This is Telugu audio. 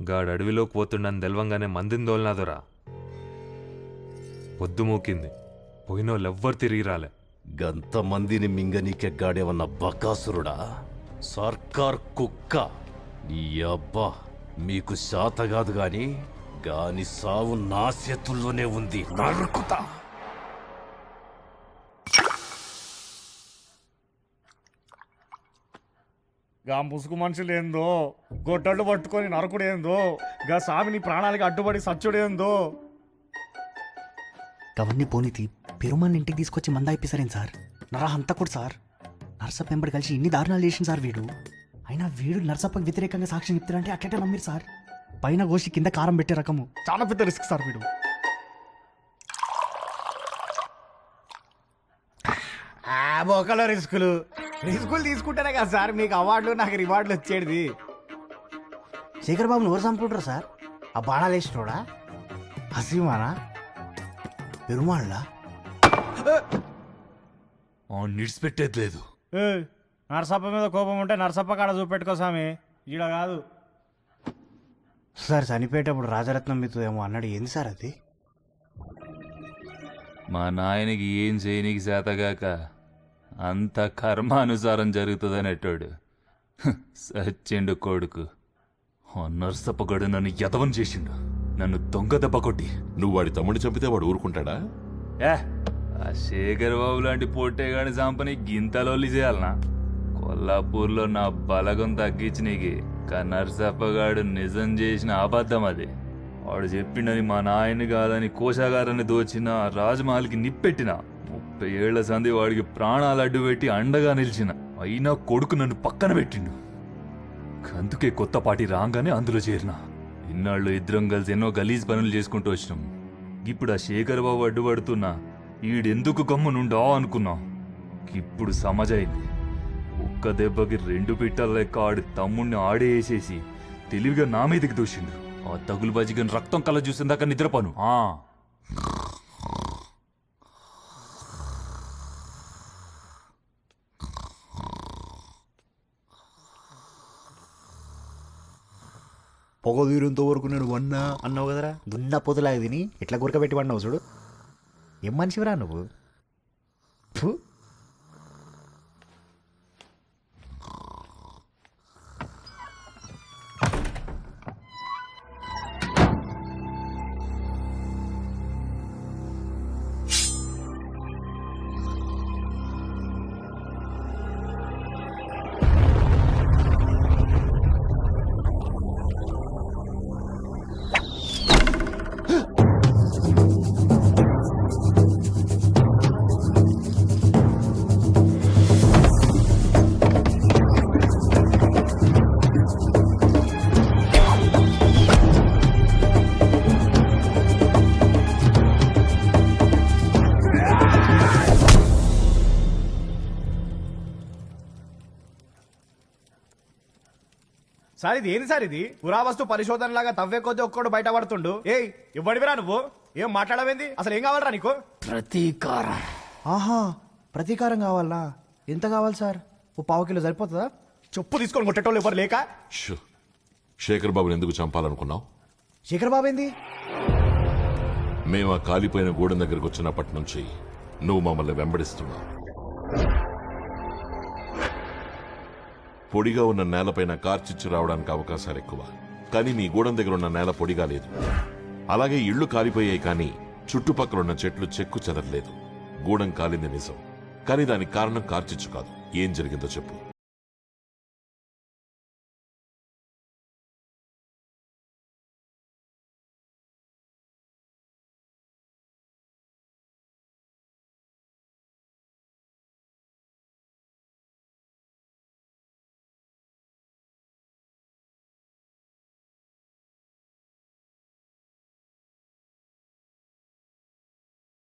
గాడు అడవిలోకి పోతుండని తెలవంగానే మందిని దోల్నాదోరా. పొద్దు మూకింది, పోయినోళ్ళెవ్వరు తిరిగి రాలే. గంతమందిని మింగనీకెగ్గాడేవన్న బకాసురుడా, సర్కార్ కుక్క. నీ అబ్బా మీకు శాతగాదు గాని గాని సావు నా చేతుల్లోనే ఉంది. నరుకుతా. గా ముసుగు మనుషులేందో, గొడ్డళ్ళు పట్టుకొని నరకుడేందో, గా స్వామిని ప్రాణాలకి అడ్డుపడి సచ్చుడేందో. అవన్నీ పోనీతి పెరుమాన్ని ఇంటికి తీసుకొచ్చి మంద అయిపోసారేం సార్? నరహంతకుడు సార్. నర్సప్ప వెంబడి కలిసి ఇన్ని దారుణాలు చేసింది సార్ వీడు. అయినా వీడు నర్సప్పకి వ్యతిరేకంగా సాక్ష్యం చెప్తారంటే అట్లటే నమ్మిరు సార్. పైన గోషి కింద కారం పెట్టే రకము. చాలా పెద్ద రిస్క్ సార్ వీడు. బొక్కలో రిస్కులు తీసుకుంటేనే కదా సార్ మీకు అవార్డులు నాకు రివార్డులు వచ్చేది. శేఖర్ బాబుని ఎవరు చంపుకుంటారు సార్? ఆ బాణాలు వేసినోడా, హసీమానా, పెరుమాళ్ళ? నిడిచిపెట్టేది లేదు. నరసప్ప మీద కోపం ఉంటే నరసప్ప కాడ చూపెట్టుకో స్వామి, ఈడ కాదు. సార్ చనిపోయేటప్పుడు రాజరత్నం మీతో ఏమో అన్నాడు, ఏంది సార్ అది? మా నాయనకి ఏం చేయనికి చేతగాక అంత కర్మానుసారం జరుగుతుందనేటోడు సచ్చిండు కొడుకు. నర్సప్పగడు నన్ను యదవం చేసిండు, నన్ను దొంగ దెబ్బ కొట్టి. నువ్వు వాడి తమ్ముడిని చంపితే వాడు ఊరుకుంటాడా? ఆ శేఖర్ బాబు లాంటి పొట్టేగాడి చంపని గింతలోలి చేయాలనా? కొల్లాపూర్లో నా బలగం తగ్గించి నీకి నర్సప్పగాడు నిజం చేసిన అబద్ధం అది. వాడు చెప్పిండని మా నాయన్ని కాదని కోశాగారాన్ని దోచిన రాజమహల్కి నిప్పెట్టిన. 30 ఏళ్ల సంధి వాడికి ప్రాణాలు అడ్డు పెట్టి అండగా నిలిచిన. అయినా కొడుకు నన్ను పక్కన పెట్టిండు. అందుకే కొత్త పార్టీ రాగానే అందులో చేరిన. ఇన్నాళ్ళు ఇద్దరం కలిసి ఎన్నో గలీజ్ పనులు చేసుకుంటూ వచ్చినాం. ఇప్పుడు ఆ శేఖర్ బాబు అడ్డుపడుతున్నా ఈడెందుకు గమ్మునుండా అనుకున్నా. ఇప్పుడు సమజైంది. ఒక్క దెబ్బకి 2 పిట్టల లెక్క ఆడి తమ్ముణ్ణి ఆడే వేసేసి తెలివిగా నా మీదకి దూసిండు. ఆ తగులు బజిగని రక్తం కళ్ళ చూసిందాక నిద్రపోను. పొగ దూరంతో వరకు నేను వన్నా అన్నావు కదరా, దున్న పొద్దులాగా తిని ఎట్లా గురకబెట్టి పడినావు చూడు. ఏం మనిషివిరా నువ్వు? సార్ ఇది ఏంది సార్? ఇది పురావస్తు పరిశోధన లాగా తవ్వే కొద్ది ఒక్కడు బయటపడుతుండు. ఏయ్ ఇవ్వడివిరా నువ్వు? ఏం మాట్లాడవేంది? అసలు ఏం కావాలరా నీకు? ప్రతీకారం. ఆహా, ప్రతీకారం కావాలా? ఎంత కావాలి సార్? ఓ 1/2 కిలో సరిపోతుందా? చెప్పు తీసుకొని కొట్టేటోళ్ళు ఎవరు లేక? శేఖర్ బాబుని ఎందుకు చంపాలనుకున్నావు? శేఖర్ బాబు ఏంది? మేము ఆ కాలిపోయిన గూడెం దగ్గరకు వచ్చినప్పటి నుంచి నువ్వు మమ్మల్ని వెంబడిస్తున్నావు. పొడిగా ఉన్న నేలపైన కార్చిచ్చు రావడానికి అవకాశాలు ఎక్కువ. కానీ మీ గూడెం దగ్గర ఉన్న నేల పొడిగా లేదు. అలాగే ఇళ్లు కాలిపోయాయి, కానీ చుట్టుపక్కలున్న చెట్లు చెక్కు చెదరలేదు. గూడెం కాలింది నిజం, కానీ దానికి కారణం కార్చిచ్చు కాదు. ఏం జరిగిందో చెప్పు.